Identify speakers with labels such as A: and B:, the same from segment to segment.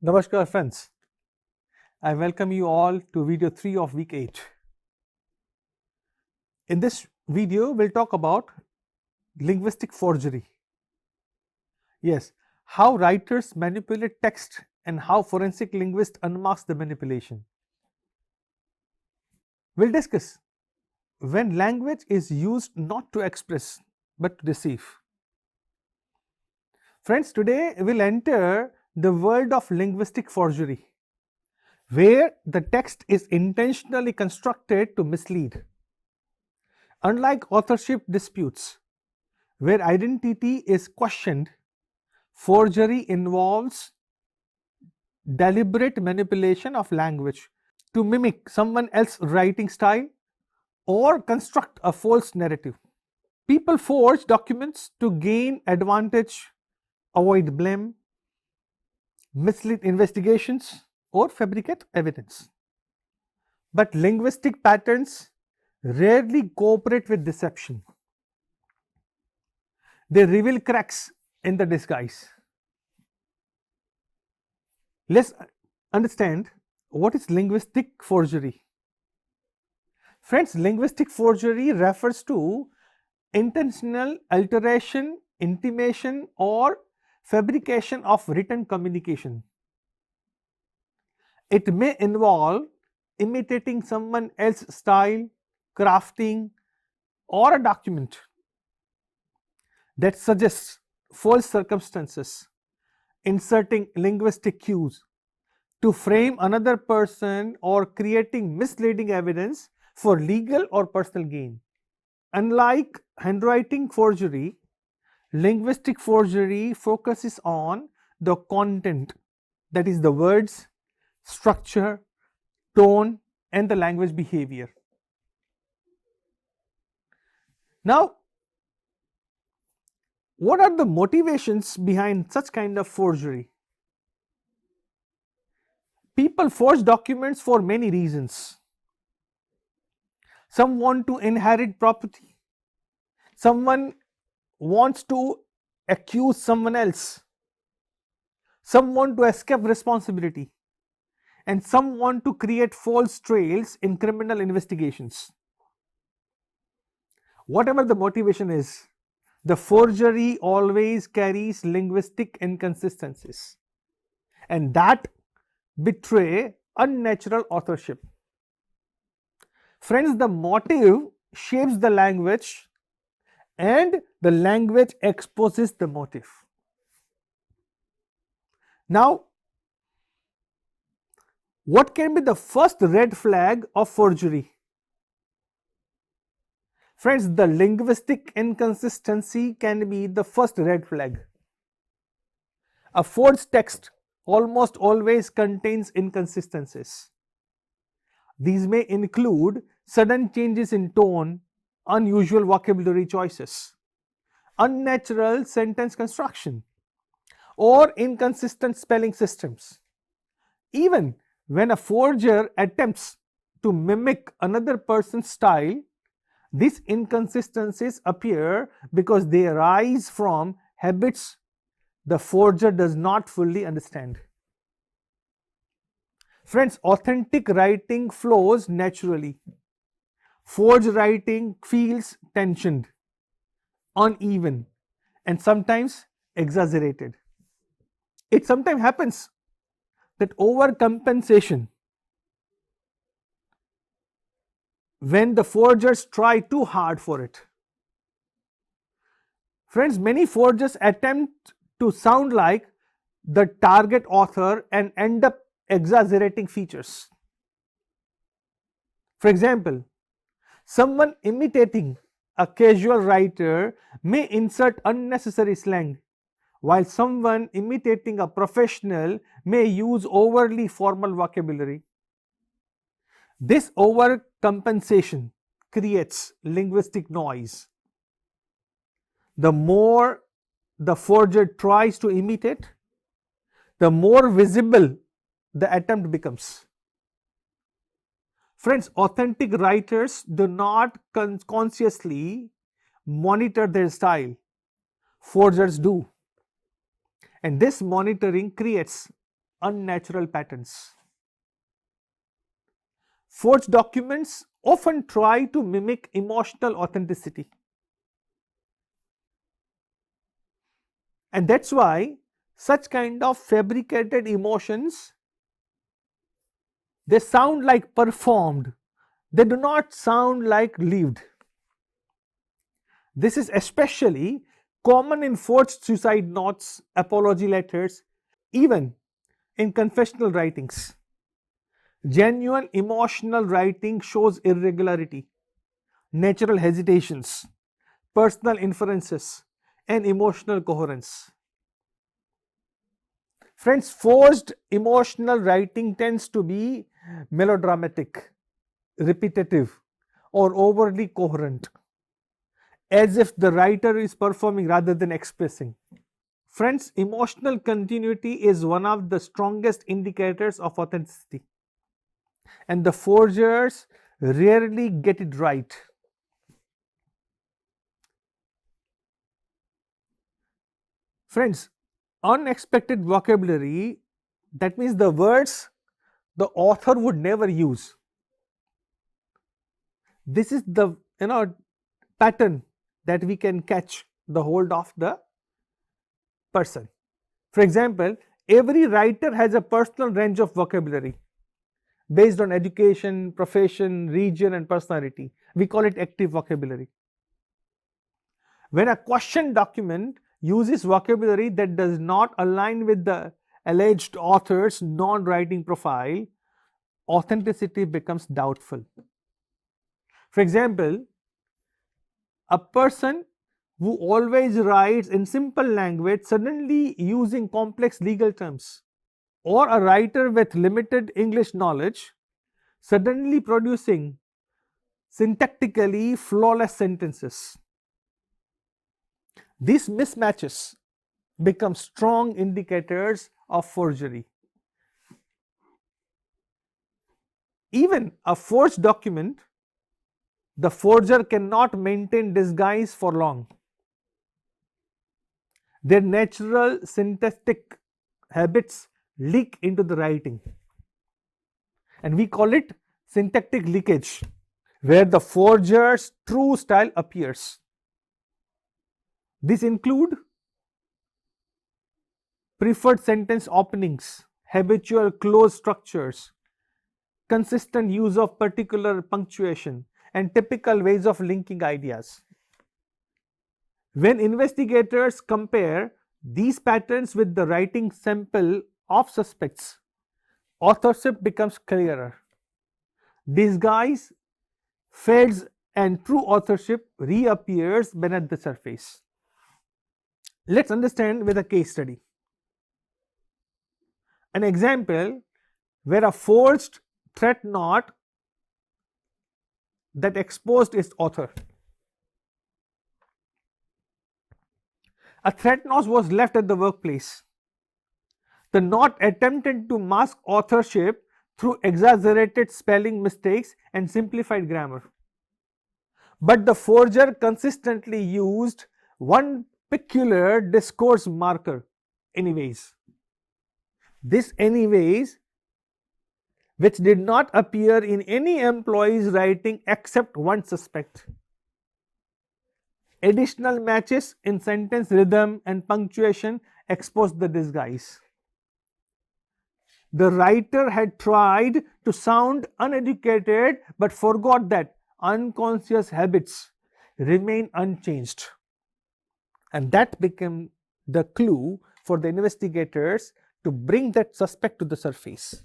A: Namaskar friends, I welcome you all to video 3 of week 8. In this video, we'll talk about linguistic forgery. Yes, how writers manipulate text and how forensic linguist unmasks the manipulation. We'll discuss when language is used not to express but to deceive. Friends, today we'll enter the world of linguistic forgery, where the text is intentionally constructed to mislead. Unlike authorship disputes, where identity is questioned, forgery involves deliberate manipulation of language to mimic someone else's writing style or construct a false narrative. People forge documents to gain advantage, avoid blame, mislead investigations, or fabricate evidence. But linguistic patterns rarely cooperate with deception. They reveal cracks in the disguise. Let's understand what is linguistic forgery. Friends, linguistic forgery refers to intentional alteration, intimation, or fabrication of written communication. It may involve imitating someone else's style, crafting, or a document that suggests false circumstances, inserting linguistic cues to frame another person, or creating misleading evidence for legal or personal gain. Unlike handwriting forgery, linguistic forgery focuses on the content, that is, the words, structure, tone, and the language behavior. Now, what are the motivations behind such kind of forgery? People forge documents for many reasons. Some want to inherit property. Someone wants to accuse someone else. Some want to escape responsibility. And some want to create false trails in criminal investigations. Whatever the motivation is, the forgery always carries linguistic inconsistencies, and that betray unnatural authorship. Friends, the motive shapes the language and the language exposes the motive. Now, what can be the first red flag of forgery? Friends, the linguistic inconsistency can be the first red flag. A forged text almost always contains inconsistencies. These may include sudden changes in tone, unusual vocabulary choices, unnatural sentence construction, or inconsistent spelling systems. Even when a forger attempts to mimic another person's style, these inconsistencies appear because they arise from habits the forger does not fully understand. Friends, authentic writing flows naturally. Forged writing feels tensioned, uneven, and sometimes exaggerated. It sometimes happens that overcompensation, when the forgers try too hard for it. Friends, many forgers attempt to sound like the target author and end up exaggerating features. For example, someone imitating a casual writer may insert unnecessary slang, while someone imitating a professional may use overly formal vocabulary. This overcompensation creates linguistic noise. The more the forger tries to imitate, the more visible the attempt becomes. Friends, authentic writers do not consciously monitor their style. Forgers do. And this monitoring creates unnatural patterns. Forged documents often try to mimic emotional authenticity. And that's why such kind of fabricated emotions, they sound like performed, they do not sound like lived. This is especially common in forged suicide notes, apology letters, even in confessional writings. Genuine emotional writing shows irregularity, natural hesitations, personal inferences, and emotional coherence. Friends, forced emotional writing tends to be melodramatic, repetitive, or overly coherent, as if the writer is performing rather than expressing. Friends, emotional continuity is one of the strongest indicators of authenticity, and the forgers rarely get it right. Friends, unexpected vocabulary, that means the words the author would never use. This is the pattern that we can catch the hold of the person. For example, every writer has a personal range of vocabulary based on education, profession, region, and personality. We call it active vocabulary. When a question document uses vocabulary that does not align with the alleged author's non-writing profile, authenticity becomes doubtful. For example, a person who always writes in simple language suddenly using complex legal terms, or a writer with limited English knowledge suddenly producing syntactically flawless sentences. These mismatches become strong indicators of forgery. Even a forged document, the forger cannot maintain disguise for long. Their natural syntactic habits leak into the writing, and we call it syntactic leakage, where the forger's true style appears. These include preferred sentence openings, habitual close structures, consistent use of particular punctuation, and typical ways of linking ideas. When investigators compare these patterns with the writing sample of suspects, authorship becomes clearer. Disguise fades and true authorship reappears beneath the surface. Let's understand with a case study. An example where a forged threat note that exposed its author. A threat note was left at the workplace. The note attempted to mask authorship through exaggerated spelling mistakes and simplified grammar. But the forger consistently used one peculiar discourse marker, anyways. This anyways, which did not appear in any employee's writing except one suspect. Additional matches in sentence rhythm and punctuation exposed the disguise. The writer had tried to sound uneducated but forgot that unconscious habits remain unchanged. And that became the clue for the investigators to bring that suspect to the surface.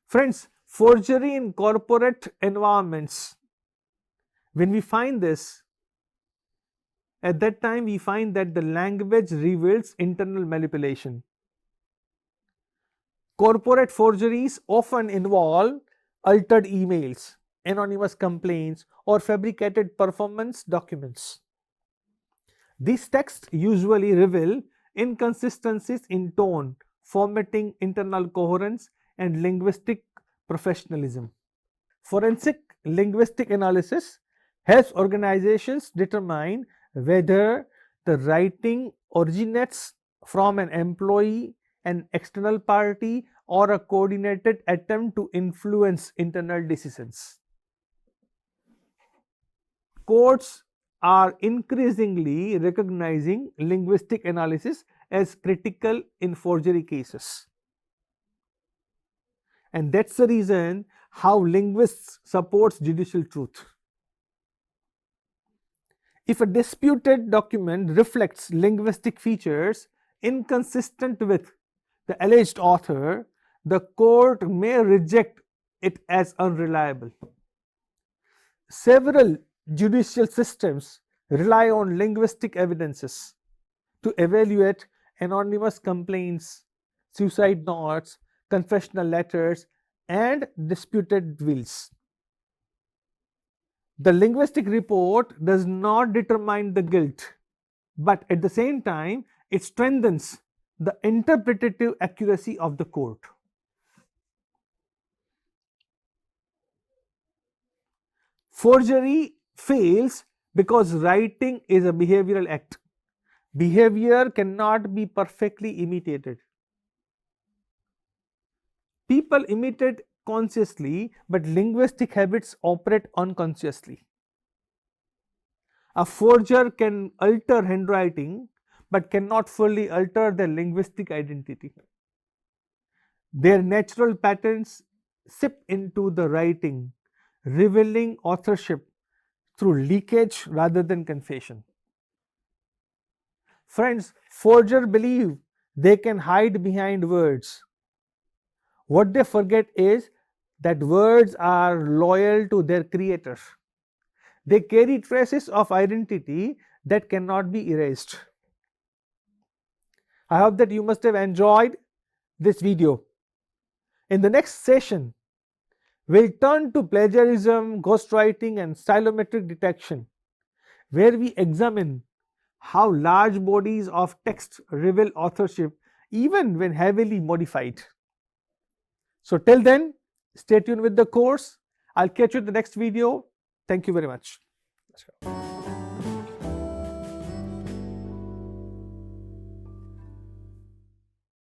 A: Friends, forgery in corporate environments, when we find this, at that time we find that the language reveals internal manipulation. Corporate forgeries often involve altered emails, anonymous complaints, or fabricated performance documents. These texts usually reveal inconsistencies in tone, formatting, internal coherence, and linguistic professionalism. Forensic linguistic analysis helps organizations determine whether the writing originates from an employee, an external party, or a coordinated attempt to influence internal decisions. Courts are increasingly recognizing linguistic analysis as critical in forgery cases. And that's the reason how linguists supports judicial truth. If a disputed document reflects linguistic features inconsistent with the alleged author, the court may reject it as unreliable. Several judicial systems rely on linguistic evidences to evaluate anonymous complaints, suicide notes, confessional letters, and disputed wills. The linguistic report does not determine the guilt, but at the same time, it strengthens the interpretative accuracy of the court. Forgery fails because writing is a behavioral act. Behavior cannot be perfectly imitated. People imitate consciously, but linguistic habits operate unconsciously. A forger can alter handwriting, but cannot fully alter their linguistic identity. Their natural patterns seep into the writing, revealing authorship through leakage rather than confession. Friends, forgers believe they can hide behind words. What they forget is that words are loyal to their creator. They carry traces of identity that cannot be erased. I hope that you must have enjoyed this video. In the next session, we'll turn to plagiarism, ghostwriting, and stylometric detection, where we examine how large bodies of text reveal authorship even when heavily modified. So till then, stay tuned with the course. I'll catch you in the next video. Thank you very much.